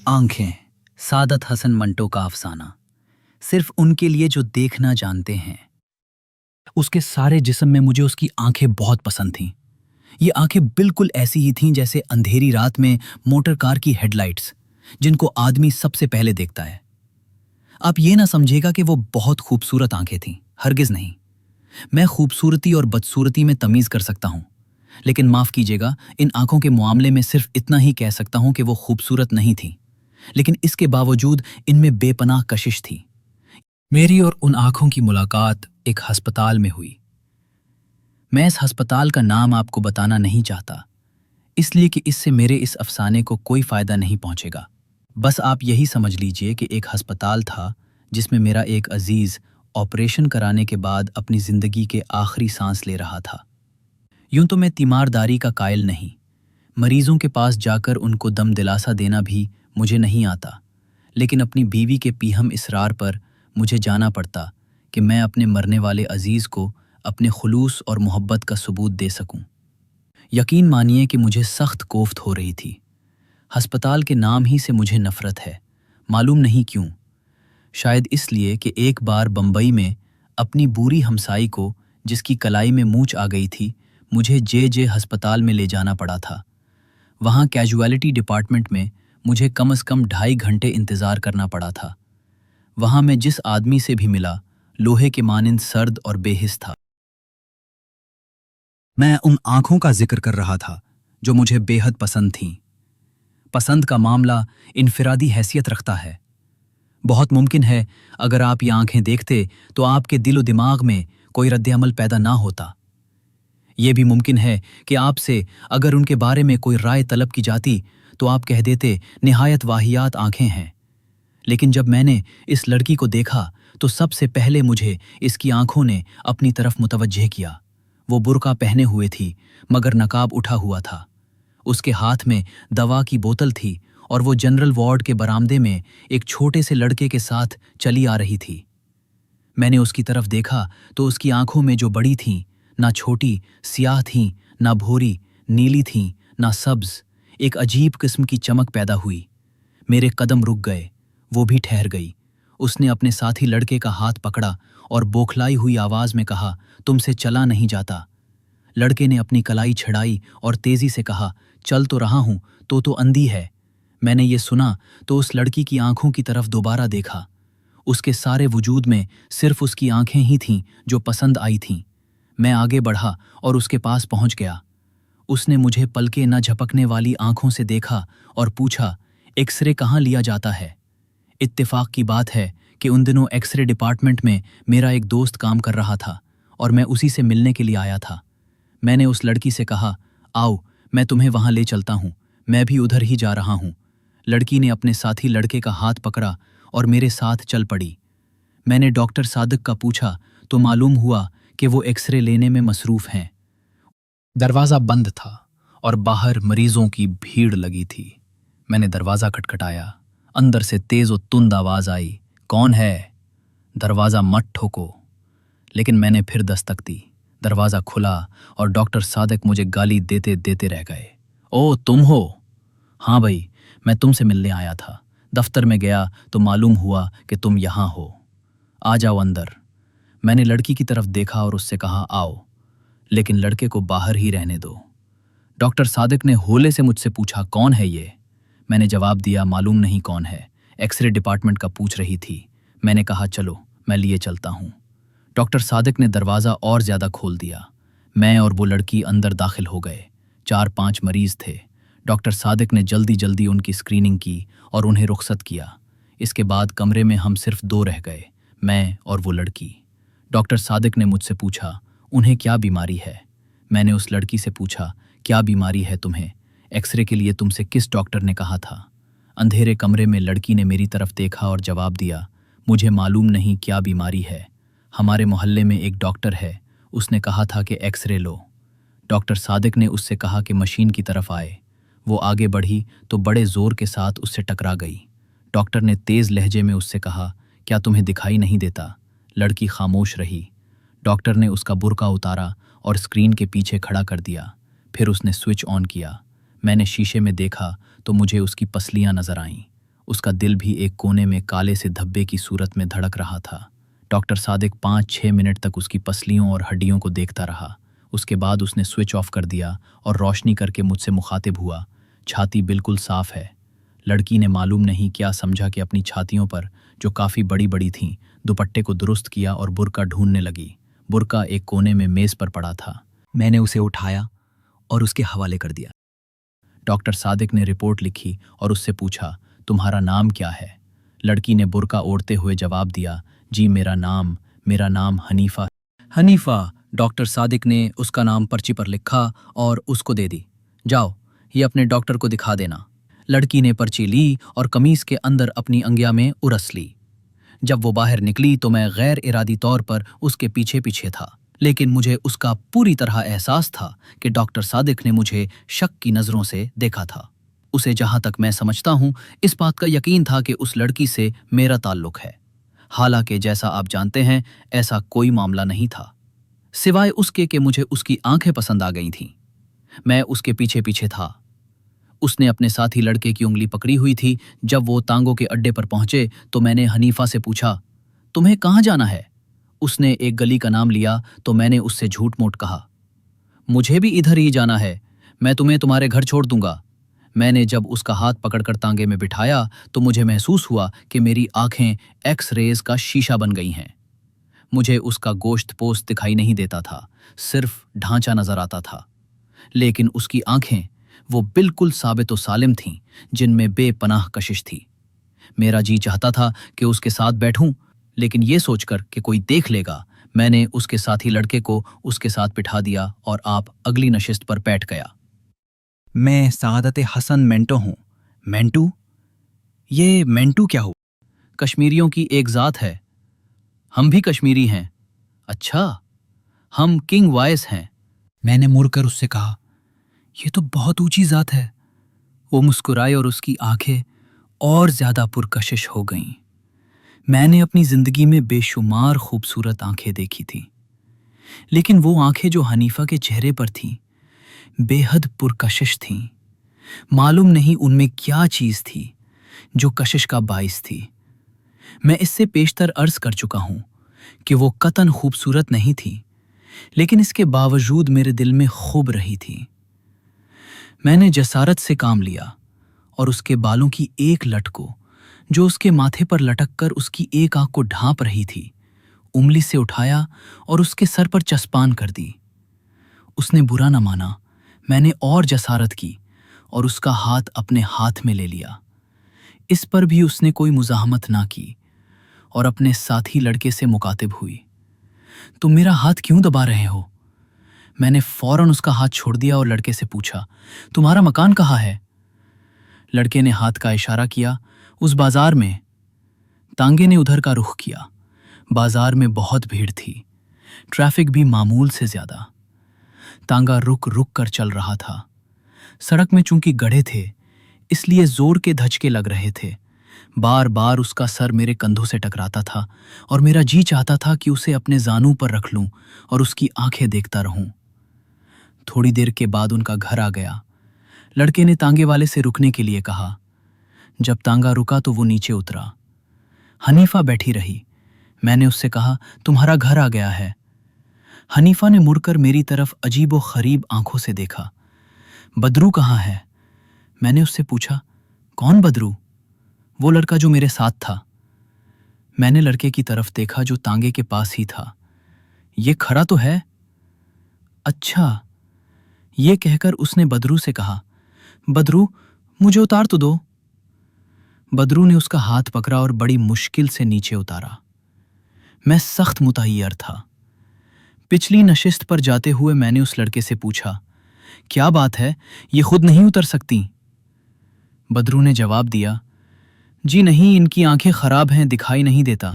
आंखें, सादत हसन मंटो का अफसाना, सिर्फ उनके लिए जो देखना जानते हैं। उसके सारे जिस्म में मुझे उसकी आंखें बहुत पसंद थीं। ये आंखें बिल्कुल ऐसी ही थीं जैसे अंधेरी रात में मोटर कार की हेडलाइट्स, जिनको आदमी सबसे पहले देखता है। आप ये ना समझेगा कि वो बहुत खूबसूरत आंखें थीं, हरगिज नहीं। मैं खूबसूरती और बदसूरती में तमीज कर सकता हूं, लेकिन माफ कीजिएगा, इन आंखों के मामले में सिर्फ इतना ही कह सकता हूं कि वो खूबसूरत नहीं थीं, लेकिन इसके बावजूद इनमें बेपनाह कशिश थी। मेरी और उन आंखों की मुलाकात एक अस्पताल में हुई। मैं इस अस्पताल का नाम आपको बताना नहीं चाहता, इसलिए कि इससे मेरे इस अफसाने को कोई फायदा नहीं पहुंचेगा। बस आप यही समझ लीजिए कि एक अस्पताल था जिसमें मेरा एक अजीज ऑपरेशन कराने के बाद अपनी जिंदगी के आखिरी सांस ले रहा था। यूं तो मैं तीमारदारी का कायल नहीं, मरीजों के पास जाकर उनको दम दिलासा देना भी मुझे नहीं आता, लेकिन अपनी बीवी के पीहम इसरार पर मुझे जाना पड़ता कि मैं अपने मरने वाले अजीज को अपने खुलूस और मोहब्बत का सबूत दे सकूं। यकीन मानिए कि मुझे सख्त कोफ्त हो रही थी। अस्पताल के नाम ही से मुझे नफरत है, मालूम नहीं क्यों। शायद इसलिए कि एक बार बम्बई में अपनी बूरी हमसाई को, जिसकी कलाई में मूंछ आ गई थी, मुझे जे अस्पताल में ले जाना पड़ा था। वहाँ कैजुअलिटी डिपार्टमेंट में मुझे कम से कम 2.5 घंटे इंतज़ार करना पड़ा था। वहाँ मैं जिस आदमी से भी मिला, लोहे के मानिंद सर्द और बेहिस था। मैं उन आंखों का जिक्र कर रहा था जो मुझे बेहद पसंद थीं। पसंद का मामला इनफिरादी हैसियत रखता है। बहुत मुमकिन है अगर आप ये आंखें देखते तो आपके दिलो दिमाग में कोई रद्द-ए-अमल पैदा ना होता। ये भी मुमकिन है कि आपसे अगर उनके बारे में कोई राय तलब की जाती तो आप कह देते निहायत वाहियात आंखें हैं। लेकिन जब मैंने इस लड़की को देखा तो सबसे पहले मुझे इसकी आंखों ने अपनी तरफ मुतवज्जह किया। वो बुर्का पहने हुए थी मगर नकाब उठा हुआ था। उसके हाथ में दवा की बोतल थी और वो जनरल वार्ड के बरामदे में एक छोटे से लड़के के साथ चली आ रही थी। मैंने उसकी तरफ देखा तो उसकी आंखों में जो बड़ी थीं, ना छोटी सियाह थीं, ना भूरी नीली थीं, ना सब्ज, एक अजीब किस्म की चमक पैदा हुई। मेरे कदम रुक गए, वो भी ठहर गई। उसने अपने साथी लड़के का हाथ पकड़ा और बौखलाई हुई आवाज में कहा, तुमसे चला नहीं जाता। लड़के ने अपनी कलाई छड़ाई और तेजी से कहा, चल तो रहा हूं, तो अंधी है। मैंने ये सुना तो उस लड़की की आंखों की तरफ दोबारा देखा। उसके सारे वजूद में सिर्फ उसकी आंखें ही थीं जो पसंद आई थीं। मैं आगे बढ़ा और उसके पास पहुंच गया। उसने मुझे पलके न झपकने वाली आंखों से देखा और पूछा, एक्सरे कहाँ लिया जाता है? इत्तेफाक की बात है कि उन दिनों एक्सरे डिपार्टमेंट में मेरा एक दोस्त काम कर रहा था और मैं उसी से मिलने के लिए आया था। मैंने उस लड़की से कहा, आओ मैं तुम्हें वहां ले चलता हूं, मैं भी उधर ही जा रहा हूं। लड़की ने अपने साथी लड़के का हाथ पकड़ा और मेरे साथ चल पड़ी। मैंने डॉक्टर सादिक का पूछा तो मालूम हुआ कि वो एक्सरे लेने में मसरूफ हैं। दरवाज़ा बंद था और बाहर मरीजों की भीड़ लगी थी। मैंने दरवाज़ा खटखटाया। अंदर से तेज और तुंद आवाज़ आई, कौन है? दरवाज़ा मत ठोको। लेकिन मैंने फिर दस्तक दी। दरवाज़ा खुला और डॉक्टर सादिक मुझे गाली देते देते रह गए। ओ तुम हो? हाँ भाई, मैं तुमसे मिलने आया था। दफ्तर में गया तो मालूम हुआ कि तुम यहाँ हो। आ जाओ अंदर। मैंने लड़की की तरफ देखा और उससे कहा, आओ, लेकिन लड़के को बाहर ही रहने दो। डॉक्टर सादिक ने होले से मुझसे पूछा, कौन है ये? मैंने जवाब दिया, मालूम नहीं कौन है, एक्सरे डिपार्टमेंट का पूछ रही थी। मैंने कहा, चलो मैं लिए चलता हूँ। डॉक्टर सादिक ने दरवाज़ा और ज़्यादा खोल दिया। मैं और वो लड़की अंदर दाखिल हो गए। 4-5 मरीज थे। डॉक्टर सादिक ने जल्दी जल्दी उनकी स्क्रीनिंग की और उन्हें रुखसत किया। इसके बाद कमरे में हम सिर्फ 2 रह गए, मैं और वो लड़की। डॉक्टर सादिक ने मुझसे पूछा, उन्हें क्या बीमारी है? मैंने उस लड़की से पूछा, क्या बीमारी है तुम्हें? एक्सरे के लिए तुमसे किस डॉक्टर ने कहा था? अंधेरे कमरे में लड़की ने मेरी तरफ देखा और जवाब दिया, मुझे मालूम नहीं क्या बीमारी है। हमारे मोहल्ले में एक डॉक्टर है, उसने कहा था कि एक्सरे लो। डॉक्टर सादिक ने उससे कहा कि मशीन की तरफ आए। वो आगे बढ़ी तो बड़े ज़ोर के साथ उससे टकरा गई। डॉक्टर ने तेज़ लहजे में उससे कहा, क्या तुम्हें दिखाई नहीं देता? लड़की खामोश रही। डॉक्टर ने उसका बुर्का उतारा और स्क्रीन के पीछे खड़ा कर दिया। फिर उसने स्विच ऑन किया। मैंने शीशे में देखा तो मुझे उसकी पसलियां नजर आईं उसका दिल भी एक कोने में काले से धब्बे की सूरत में धड़क रहा था। डॉक्टर सादिक 5-6 मिनट तक उसकी पसलियों और हड्डियों को देखता रहा। उसके बाद उसने स्विच ऑफ कर दिया और रोशनी करके मुझसे मुखातिब हुआ। छाती बिल्कुल साफ है। लड़की ने मालूम नहीं क्या समझा कि अपनी छातियों पर, जो काफ़ी बड़ी बड़ी थीं, दुपट्टे को दुरुस्त किया और बुर्का ढूंढने लगी। बुर्का एक कोने में मेज़ पर पड़ा था। मैंने उसे उठाया और उसके हवाले कर दिया। डॉक्टर सादिक ने रिपोर्ट लिखी और उससे पूछा, तुम्हारा नाम क्या है? लड़की ने बुर्का ओढ़ते हुए जवाब दिया, जी मेरा नाम हनीफा। हनीफा। डॉक्टर सादिक ने उसका नाम पर्ची पर लिखा और उसको दे दी। जाओ, ये अपने डॉक्टर को दिखा देना। लड़की ने पर्ची ली और कमीज के अंदर अपनी अंगिया में उरस ली। जब वो बाहर निकली तो मैं गैर इरादी तौर पर उसके पीछे पीछे था, लेकिन मुझे उसका पूरी तरह एहसास था कि डॉक्टर सादिक ने मुझे शक की नज़रों से देखा था। उसे जहां तक मैं समझता हूं, इस बात का यकीन था कि उस लड़की से मेरा ताल्लुक है। हालांकि जैसा आप जानते हैं, ऐसा कोई मामला नहीं था, सिवाय उसके कि मुझे उसकी आंखें पसंद आ गई थीं। मैं उसके पीछे पीछे था। उसने अपने साथी लड़के की उंगली पकड़ी हुई थी। जब वो तांगों के अड्डे पर पहुंचे तो मैंने हनीफा से पूछा, तुम्हें कहाँ जाना है? उसने एक गली का नाम लिया तो मैंने उससे झूठ मूठ कहा, मुझे भी इधर ही जाना है, मैं तुम्हें तुम्हारे घर छोड़ दूंगा। मैंने जब उसका हाथ पकड़कर तांगे में बिठाया तो मुझे महसूस हुआ कि मेरी आंखें एक्स रेज का शीशा बन गई हैं। मुझे उसका गोश्त पोस्त दिखाई नहीं देता था, सिर्फ ढांचा नजर आता था। लेकिन उसकी आंखें वो बिल्कुल साबित व सालिम थीं, जिनमें बेपनाह कशिश थी। मेरा जी चाहता था कि उसके साथ बैठूं, लेकिन ये सोचकर कि कोई देख लेगा, मैंने उसके साथी लड़के को उसके साथ बिठा दिया और आप अगली नशिस्त पर बैठ गया। मैं सादत हसन मेंटो हूँ। मेंटू? ये मेंटू क्या हो? कश्मीरियों की एक ज़ात है। हम भी कश्मीरी हैं। अच्छा, हम किंग वाइस हैं। मैंने मुड़कर उससे कहा, ये तो बहुत ऊंची ज़ात है। वो मुस्कुराए और उसकी आंखें और ज्यादा पुरकशिश हो गईं। मैंने अपनी जिंदगी में बेशुमार खूबसूरत आंखें देखी थी, लेकिन वो आंखें जो हनीफा के चेहरे पर थीं, बेहद पुरकशिश थीं। मालूम नहीं उनमें क्या चीज थी जो कशिश का बाइस थी। मैं इससे पेशतर अर्ज कर चुका हूं कि वो कतन खूबसूरत नहीं थी, लेकिन इसके बावजूद मेरे दिल में खूब रही थी। मैंने जसारत से काम लिया और उसके बालों की एक लट को, जो उसके माथे पर लटक कर उसकी एक आंख को ढांप रही थी, उंगली से उठाया और उसके सर पर चस्पान कर दी। उसने बुरा न माना। मैंने और जसारत की और उसका हाथ अपने हाथ में ले लिया। इस पर भी उसने कोई मुज़ाहमत ना की और अपने साथी लड़के से मुकातिब हुई, तुम मेरा हाथ क्यों दबा रहे हो? मैंने फौरन उसका हाथ छोड़ दिया और लड़के से पूछा, तुम्हारा मकान कहाँ है? लड़के ने हाथ का इशारा किया, उस बाजार में। तांगे ने उधर का रुख किया। बाजार में बहुत भीड़ थी, ट्रैफिक भी मामूल से ज्यादा। तांगा रुक रुक कर चल रहा था। सड़क में चूंकि गड्ढे थे, इसलिए जोर के धचके लग रहे थे। बार बार उसका सर मेरे कंधों से टकराता था और मेरा जी चाहता था कि उसे अपने जानू पर रख लूं और उसकी आंखें देखता रहूं। थोड़ी देर के बाद उनका घर आ गया। लड़के ने तांगे वाले से रुकने के लिए कहा। जब तांगा रुका तो वो नीचे उतरा। हनीफा बैठी रही। मैंने उससे कहा, तुम्हारा घर आ गया है। हनीफा ने मुड़कर मेरी तरफ अजीब व खरीब आंखों से देखा। बदरू कहाँ है? मैंने उससे पूछा। कौन बदरू? वो लड़का जो मेरे साथ था। मैंने लड़के की तरफ देखा जो तांगे के पास ही था। ये खड़ा तो है। अच्छा, ये कहकर उसने बदरू से कहा, बदरू मुझे उतार तो दो। बदरू ने उसका हाथ पकड़ा और बड़ी मुश्किल से नीचे उतारा। मैं सख्त मुतहय्यर था। पिछली नशिस्त पर जाते हुए मैंने उस लड़के से पूछा, क्या बात है, ये खुद नहीं उतर सकती? बदरू ने जवाब दिया, जी नहीं, इनकी आंखें खराब हैं, दिखाई नहीं देता।